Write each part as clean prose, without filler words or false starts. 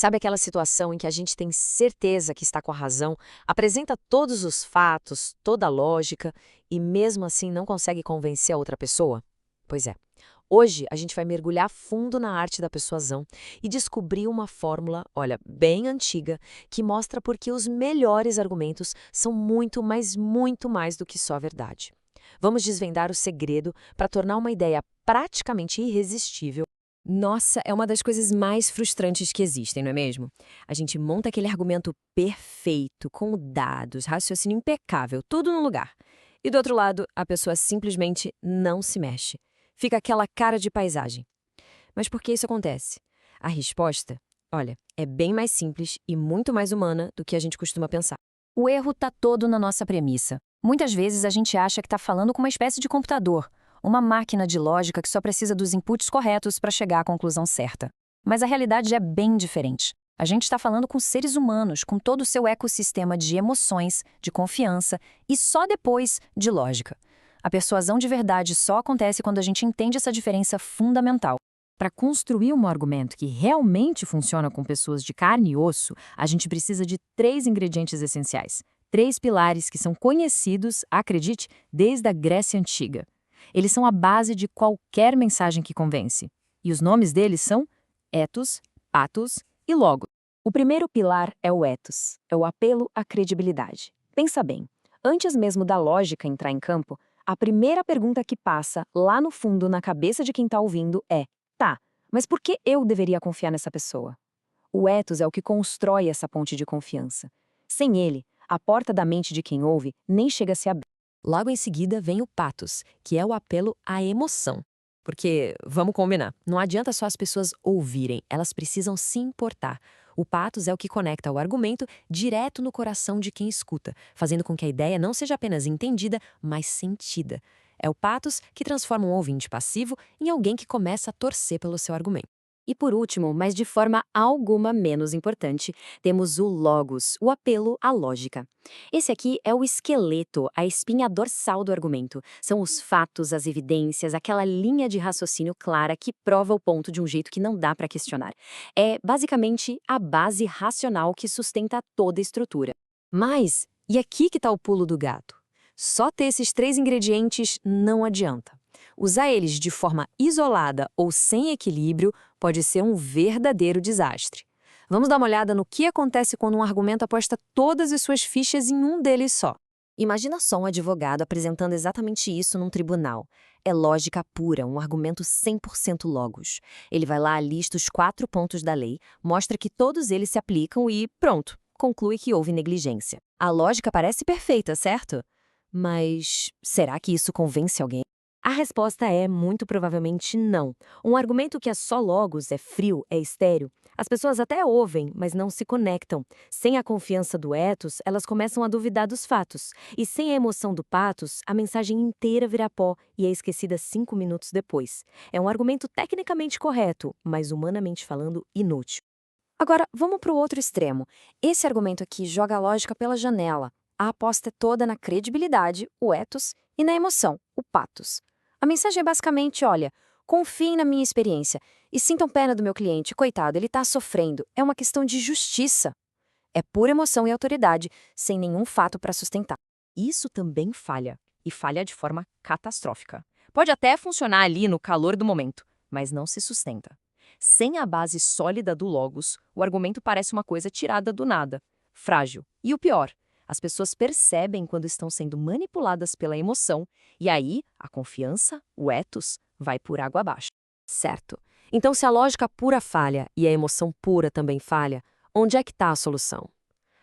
Sabe aquela situação em que a gente tem certeza que está com a razão, apresenta todos os fatos, toda a lógica e mesmo assim não consegue convencer a outra pessoa? Pois é. Hoje a gente vai mergulhar fundo na arte da persuasão e descobrir uma fórmula, olha, bem antiga, que mostra por que os melhores argumentos são muito, mas muito mais do que só verdade. Vamos desvendar o segredo para tornar uma ideia praticamente irresistível. Nossa, é uma das coisas mais frustrantes que existem, não é mesmo? A gente monta aquele argumento perfeito, com dados, raciocínio impecável, tudo no lugar. E do outro lado, a pessoa simplesmente não se mexe. Fica aquela cara de paisagem. Mas por que isso acontece? A resposta, olha, é bem mais simples e muito mais humana do que a gente costuma pensar. O erro está todo na nossa premissa. Muitas vezes a gente acha que está falando com uma espécie de computador, uma máquina de lógica que só precisa dos inputs corretos para chegar à conclusão certa. Mas a realidade é bem diferente. A gente está falando com seres humanos, com todo o seu ecossistema de emoções, de confiança e só depois de lógica. A persuasão de verdade só acontece quando a gente entende essa diferença fundamental. Para construir um argumento que realmente funciona com pessoas de carne e osso, a gente precisa de 3 ingredientes essenciais. 3 pilares que são conhecidos, acredite, desde a Grécia Antiga. Eles são a base de qualquer mensagem que convence. E os nomes deles são ethos, pathos e logos. O primeiro pilar é o ethos, é o apelo à credibilidade. Pensa bem, antes mesmo da lógica entrar em campo, a primeira pergunta que passa lá no fundo na cabeça de quem está ouvindo é: tá, mas por que eu deveria confiar nessa pessoa? O ethos é o que constrói essa ponte de confiança. Sem ele, a porta da mente de quem ouve nem chega a se abrir. Logo em seguida vem o pathos, que é o apelo à emoção. Porque, vamos combinar, não adianta só as pessoas ouvirem, elas precisam se importar. O pathos é o que conecta o argumento direto no coração de quem escuta, fazendo com que a ideia não seja apenas entendida, mas sentida. É o pathos que transforma um ouvinte passivo em alguém que começa a torcer pelo seu argumento. E por último, mas de forma alguma menos importante, temos o logos, o apelo à lógica. Esse aqui é o esqueleto, a espinha dorsal do argumento. São os fatos, as evidências, aquela linha de raciocínio clara que prova o ponto de um jeito que não dá para questionar. É basicamente a base racional que sustenta toda a estrutura. Mas, e aqui que está o pulo do gato? Só ter esses 3 ingredientes não adianta. Usar eles de forma isolada ou sem equilíbrio pode ser um verdadeiro desastre. Vamos dar uma olhada no que acontece quando um argumento aposta todas as suas fichas em um deles só. Imagina só um advogado apresentando exatamente isso num tribunal. É lógica pura, um argumento 100% logos. Ele vai lá, lista os 4 pontos da lei, mostra que todos eles se aplicam e, pronto, conclui que houve negligência. A lógica parece perfeita, certo? Mas será que isso convence alguém? A resposta é muito provavelmente não. Um argumento que é só logos, é frio, é estéril. As pessoas até ouvem, mas não se conectam. Sem a confiança do ethos, elas começam a duvidar dos fatos. E sem a emoção do pathos, a mensagem inteira vira pó e é esquecida 5 minutos depois. É um argumento tecnicamente correto, mas humanamente falando, inútil. Agora, vamos para o outro extremo. Esse argumento aqui joga a lógica pela janela. A aposta é toda na credibilidade, o ethos, e na emoção, o pathos. A mensagem é basicamente, olha, confiem na minha experiência e sintam pena do meu cliente, coitado, ele está sofrendo. É uma questão de justiça. É pura emoção e autoridade, sem nenhum fato para sustentar. Isso também falha, e falha de forma catastrófica. Pode até funcionar ali no calor do momento, mas não se sustenta. Sem a base sólida do logos, o argumento parece uma coisa tirada do nada, frágil. E o pior, as pessoas percebem quando estão sendo manipuladas pela emoção, e aí a confiança, o ethos, vai por água abaixo. Certo. Então, se a lógica pura falha e a emoção pura também falha, onde é que está a solução?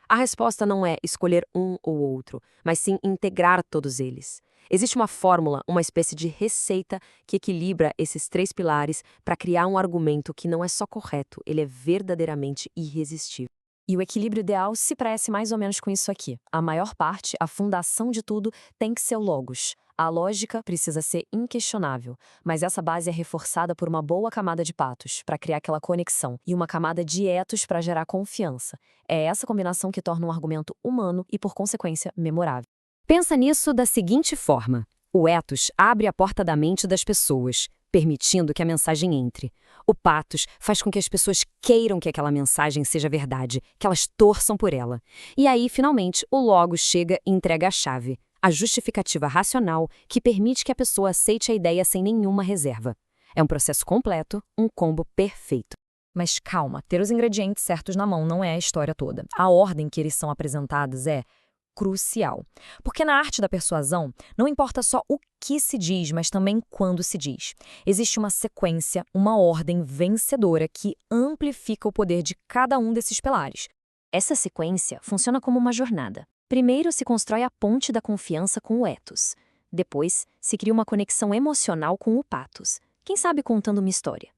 A resposta não é escolher um ou outro, mas sim integrar todos eles. Existe uma fórmula, uma espécie de receita que equilibra esses 3 pilares para criar um argumento que não é só correto, ele é verdadeiramente irresistível. E o equilíbrio ideal se parece mais ou menos com isso aqui. A maior parte, a fundação de tudo, tem que ser o logos. A lógica precisa ser inquestionável, mas essa base é reforçada por uma boa camada de patos, para criar aquela conexão, e uma camada de ethos para gerar confiança. É essa combinação que torna um argumento humano e, por consequência, memorável. Pensa nisso da seguinte forma. O ethos abre a porta da mente das pessoas. permitindo que a mensagem entre. O pathos faz com que as pessoas queiram que aquela mensagem seja verdade, que elas torçam por ela. E aí, finalmente, o logos chega e entrega a chave, a justificativa racional que permite que a pessoa aceite a ideia sem nenhuma reserva. É um processo completo, um combo perfeito. Mas calma, ter os ingredientes certos na mão não é a história toda. A ordem que eles são apresentados é crucial. Porque na arte da persuasão, não importa só o que se diz, mas também quando se diz. Existe uma sequência, uma ordem vencedora que amplifica o poder de cada um desses pilares. Essa sequência funciona como uma jornada. Primeiro se constrói a ponte da confiança com o ethos. Depois, se cria uma conexão emocional com o pathos. Quem sabe contando uma história.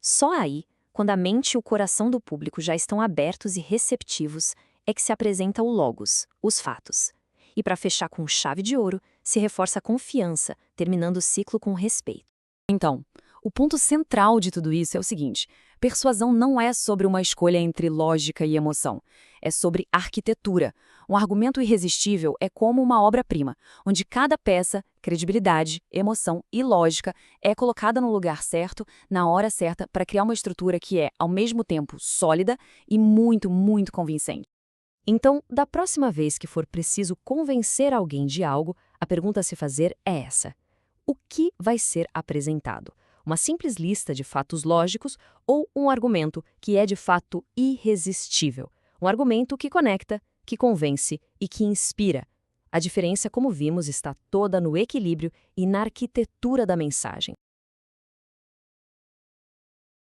Só aí, quando a mente e o coração do público já estão abertos e receptivos, é que se apresenta o logos, os fatos. E para fechar com chave de ouro, se reforça a confiança, terminando o ciclo com respeito. Então, o ponto central de tudo isso é o seguinte: persuasão não é sobre uma escolha entre lógica e emoção. É sobre arquitetura. Um argumento irresistível é como uma obra-prima, onde cada peça, credibilidade, emoção e lógica é colocada no lugar certo, na hora certa, para criar uma estrutura que é, ao mesmo tempo, sólida e muito, muito convincente. Então, da próxima vez que for preciso convencer alguém de algo, a pergunta a se fazer é essa: o que vai ser apresentado? Uma simples lista de fatos lógicos ou um argumento que é de fato irresistível? Um argumento que conecta, que convence e que inspira. A diferença, como vimos, está toda no equilíbrio e na arquitetura da mensagem.